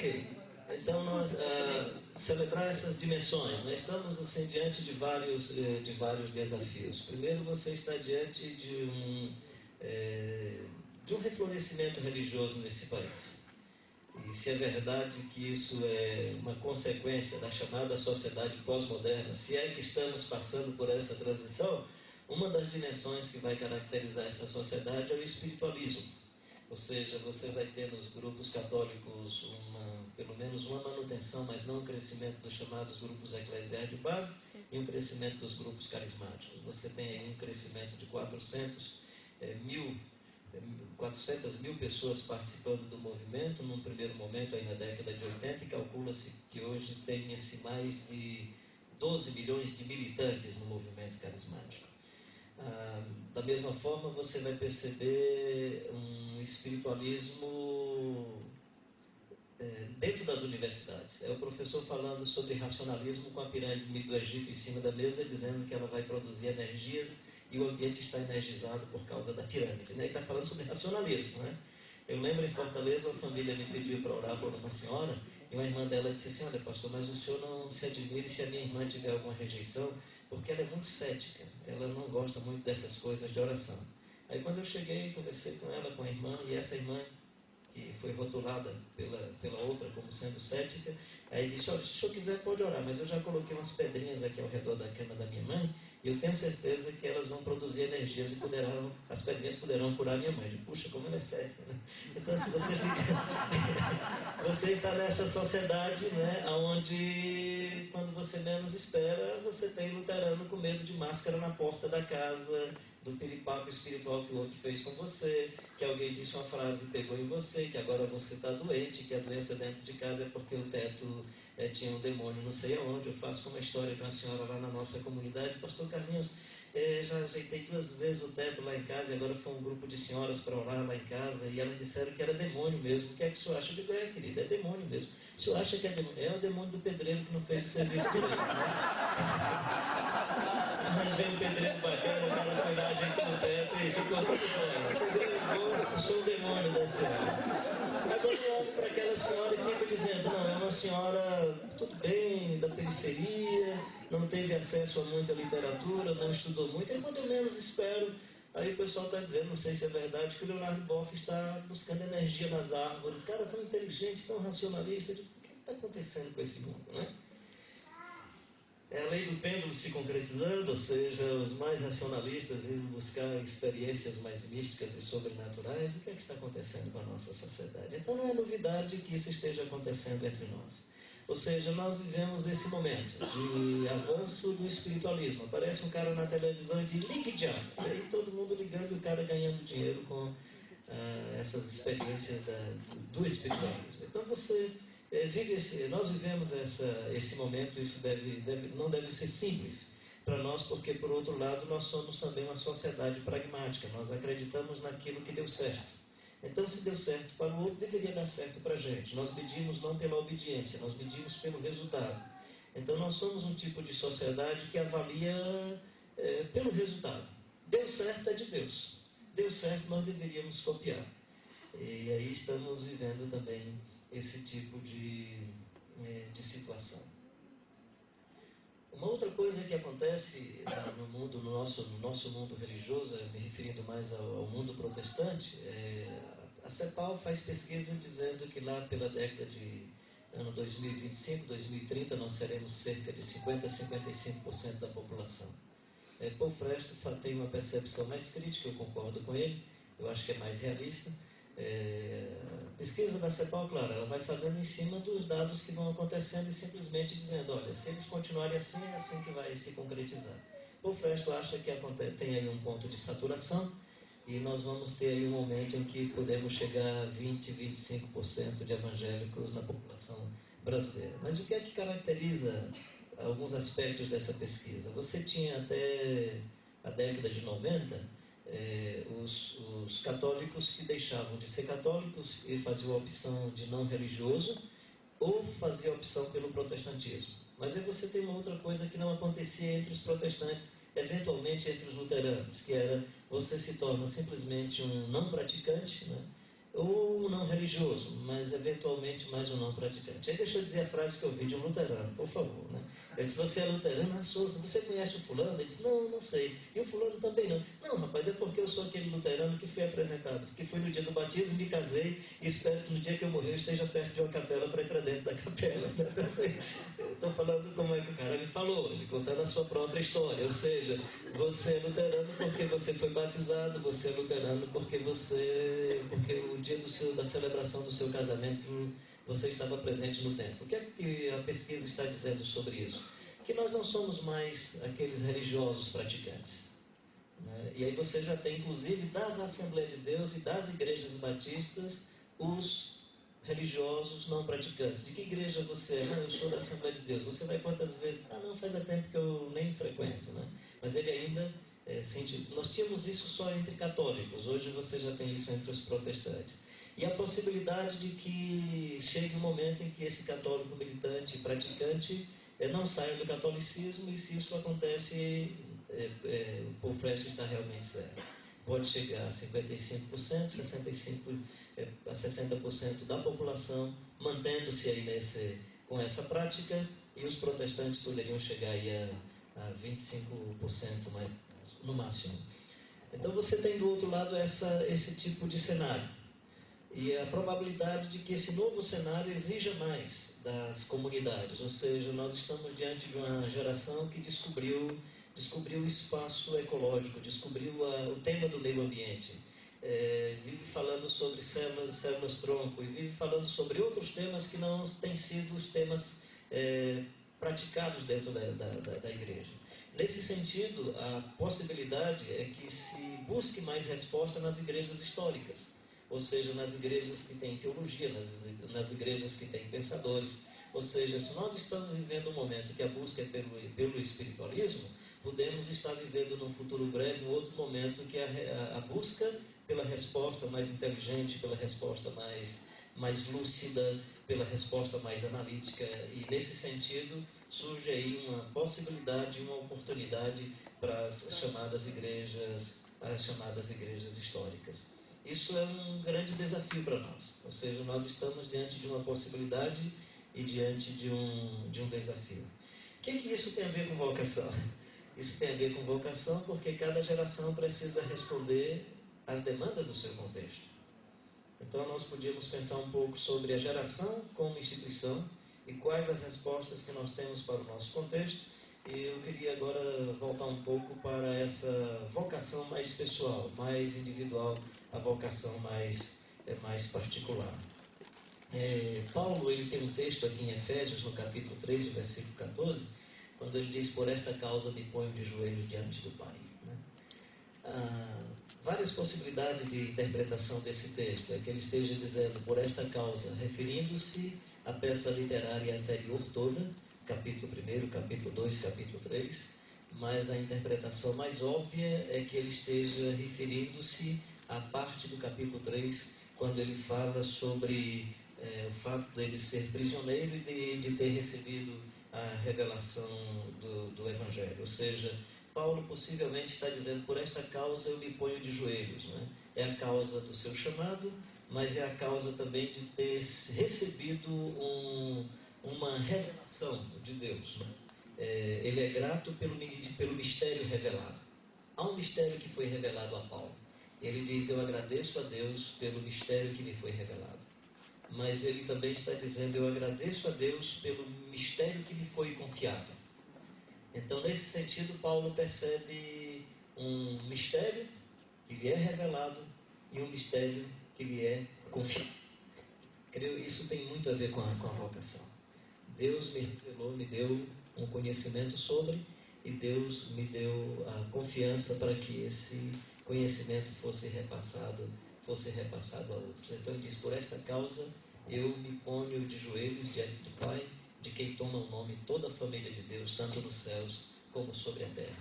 Ok. Então, nós celebrar essas dimensões, nós estamos assim, diante de vários desafios. Primeiro, você está diante de um reflorescimento religioso nesse país. E se é verdade que isso é uma consequência da chamada sociedade pós-moderna, se é que estamos passando por essa transição, uma das dimensões que vai caracterizar essa sociedade é o espiritualismo. Ou seja, você vai ter nos grupos católicos pelo menos uma manutenção, mas não um crescimento dos chamados grupos eclesiais de base. Sim. E um crescimento dos grupos carismáticos. Você tem aí um crescimento de 400 mil pessoas participando do movimento, num primeiro momento aí na década de 80, e calcula-se que hoje tem-se mais de 12 milhões de militantes no movimento carismático. Da mesma forma, você vai perceber um espiritualismo dentro das universidades. É o professor falando sobre racionalismo com a pirâmide do Egito em cima da mesa, dizendo que ela vai produzir energias e o ambiente está energizado por causa da pirâmide. Ele está falando sobre racionalismo, né? Eu lembro em Fortaleza, a família me pediu para orar por uma senhora, e uma irmã dela disse assim: olha, pastor, mas o senhor não se admire se a minha irmã tiver alguma rejeição, porque ela é muito cética, ela não gosta muito dessas coisas de oração. Aí quando eu cheguei, conversei com ela, com a irmã, e essa irmã, que foi rotulada pela outra como sendo cética, aí disse: olha, se o senhor quiser pode orar, mas eu já coloquei umas pedrinhas aqui ao redor da cama da minha mãe, e eu tenho certeza que elas vão produzir energias e as pedrinhas poderão curar minha mãe. Eu digo: puxa, como ela é cética, né? Então, se você fica... você está nessa sociedade, né, onde, quando você menos espera, você tem luterano com medo de máscara na porta da casa, do piripapo espiritual que o outro fez com você, que alguém disse uma frase e pegou em você, que agora você está doente, que a doença dentro de casa é porque o teto tinha um demônio não sei aonde. Eu faço como a história de uma senhora lá na nossa comunidade: pastor Carlinhos, já ajeitei 2 vezes o teto lá em casa, e agora foi um grupo de senhoras para orar lá em casa, e elas disseram que era demônio mesmo. O que é que o senhor acha? Eu digo: querida, é demônio mesmo. O senhor acha que é demônio? É o demônio do pedreiro que não fez o serviço direito, né? Arranjei um pedreiro bacana, o cara foi lá, ajeitou o teto e ficou tudo fora. O pedreiro bom expulsou o demônio da senhora. Agora eu olho para aquela senhora e fico dizendo: não, é uma senhora, tudo bem, da periferia, não teve acesso a muita literatura, não estudou muito, e quando eu menos espero, aí o pessoal está dizendo, não sei se é verdade, que o Leonardo Boff está buscando energia nas árvores. Cara, tão inteligente, tão racionalista. Eu digo: o que está acontecendo com esse mundo, né? É a lei do pêndulo se concretizando, ou seja, os mais racionalistas indo buscar experiências mais místicas e sobrenaturais. O que é que está acontecendo com a nossa sociedade? Então não é novidade que isso esteja acontecendo entre nós. Ou seja, nós vivemos esse momento de avanço do espiritualismo. Aparece um cara na televisão e diz: ligue já! E aí todo mundo ligando e o cara ganhando dinheiro com essas experiências do espiritualismo. Então nós vivemos esse momento. Isso não deve ser simples para nós, porque, por outro lado, nós somos também uma sociedade pragmática. Nós acreditamos naquilo que deu certo. Então, se deu certo para o outro, deveria dar certo para a gente. Nós medimos não pela obediência, nós medimos pelo resultado. Então, nós somos um tipo de sociedade que avalia pelo resultado. Deu certo, é de Deus. Deu certo, nós deveríamos copiar. E aí estamos vivendo também esse tipo de situação. Uma outra coisa que acontece no nosso mundo religioso, me referindo mais ao mundo protestante, a CEPAL faz pesquisas dizendo que lá pela década de ano 2025, 2030, nós seremos cerca de 50% a 55% da população. Paul Fresto tem uma percepção mais crítica, eu concordo com ele, eu acho que é mais realista. Pesquisa da CEPAL, claro, ela vai fazendo em cima dos dados que vão acontecendo e simplesmente dizendo: olha, se eles continuarem assim, é assim que vai se concretizar. O Fresto acha que tem aí um ponto de saturação e nós vamos ter aí um momento em que podemos chegar a 20, 25% de evangélicos na população brasileira. Mas o que é que caracteriza alguns aspectos dessa pesquisa? Você tinha até a década de 90 os católicos que deixavam de ser católicos e faziam a opção de não religioso, ou faziam a opção pelo protestantismo. Mas aí você tem uma outra coisa que não acontecia entre os protestantes, eventualmente entre os luteranos, que era: você se torna simplesmente um não praticante, né? ou um não religioso, mas eventualmente mais um não praticante. Aí deixa eu dizer a frase que eu ouvi de um luterano, por favor, né? Ele disse: você é luterano? Ah, Souza, você conhece o fulano? Ele disse: não, não sei. E o fulano também não. Não, rapaz, é porque eu sou aquele luterano que foi apresentado, porque fui no dia do batismo, me casei e espero que no dia que eu morrer eu esteja perto de uma capela para ir para dentro da capela. Então, assim, estou falando como é que o cara me falou, ele contando a sua própria história. Ou seja, você é luterano porque você foi batizado, você é luterano porque o dia da celebração do seu casamento você estava presente no templo. O que é que a pesquisa está dizendo sobre isso? Que nós não somos mais aqueles religiosos praticantes, né? E aí você já tem, inclusive, das Assembleias de Deus e das igrejas batistas, os religiosos não praticantes. De que igreja você é? Não, eu sou da Assembleia de Deus. Você vai quantas vezes? Ah, não, faz tempo que eu nem frequento, né? Mas ele ainda sente... Nós tínhamos isso só entre católicos, hoje você já tem isso entre os protestantes. E a possibilidade de que chegue um momento em que esse católico militante e praticante não saia do catolicismo, e se isso acontece, o Paul Fresh está realmente certo. Pode chegar a 55%, 65% a 60% da população mantendo-se aí com essa prática, e os protestantes poderiam chegar aí a 25% mais, no máximo. Então você tem do outro lado esse tipo de cenário. E a probabilidade de que esse novo cenário exija mais das comunidades, ou seja, nós estamos diante de uma geração que descobriu o espaço ecológico, descobriu o tema do meio ambiente, vive falando sobre células-tronco e vive falando sobre outros temas que não têm sido os temas praticados dentro da igreja. Nesse sentido, a possibilidade é que se busque mais resposta nas igrejas históricas, ou seja, nas igrejas que têm teologia, nas igrejas que têm pensadores. Ou seja, se nós estamos vivendo um momento que a busca é pelo espiritualismo, podemos estar vivendo num futuro breve um outro momento que é a busca pela resposta mais inteligente, pela resposta mais lúcida, pela resposta mais analítica. E nesse sentido surge aí uma possibilidade, uma oportunidade para as chamadas igrejas históricas. Isso é um grande desafio para nós, ou seja, nós estamos diante de uma possibilidade e diante de um desafio. O que isso tem a ver com vocação? Isso tem a ver com vocação porque cada geração precisa responder às demandas do seu contexto. Então nós podíamos pensar um pouco sobre a geração como instituição e quais as respostas que nós temos para o nosso contexto. E eu queria agora voltar um pouco para essa vocação mais pessoal, mais individual, a vocação mais particular. Paulo ele tem um texto aqui em Efésios, no capítulo 3, versículo 14, quando ele diz: por esta causa me ponho de joelhos diante do Pai. Várias possibilidades de interpretação desse texto. É que ele esteja dizendo por esta causa, referindo-se à peça literária anterior toda, capítulo 1, capítulo 2, capítulo 3, mas a interpretação mais óbvia é que ele esteja referindo-se à parte do capítulo 3, quando ele fala sobre o fato de ele ser prisioneiro e de ter recebido a revelação do Evangelho. Ou seja, Paulo possivelmente está dizendo: por esta causa eu me ponho de joelhos. Né? É a causa do seu chamado, mas é a causa também de ter recebido uma revelação de Deus. Né? Ele é grato pelo mistério revelado. Há um mistério que foi revelado a Paulo. Ele diz: eu agradeço a Deus pelo mistério que me foi revelado. Mas ele também está dizendo: eu agradeço a Deus pelo mistério que me foi confiado. Então, nesse sentido, Paulo percebe um mistério que lhe é revelado e um mistério que lhe é confiado. Creio que isso tem muito a ver com a vocação. Deus me revelou, me deu um conhecimento sobre, e Deus me deu a confiança para que esse conhecimento fosse repassado a outros. Então ele diz: por esta causa eu me ponho de joelhos diante do Pai, de quem toma o nome toda a família de Deus, tanto nos céus como sobre a terra.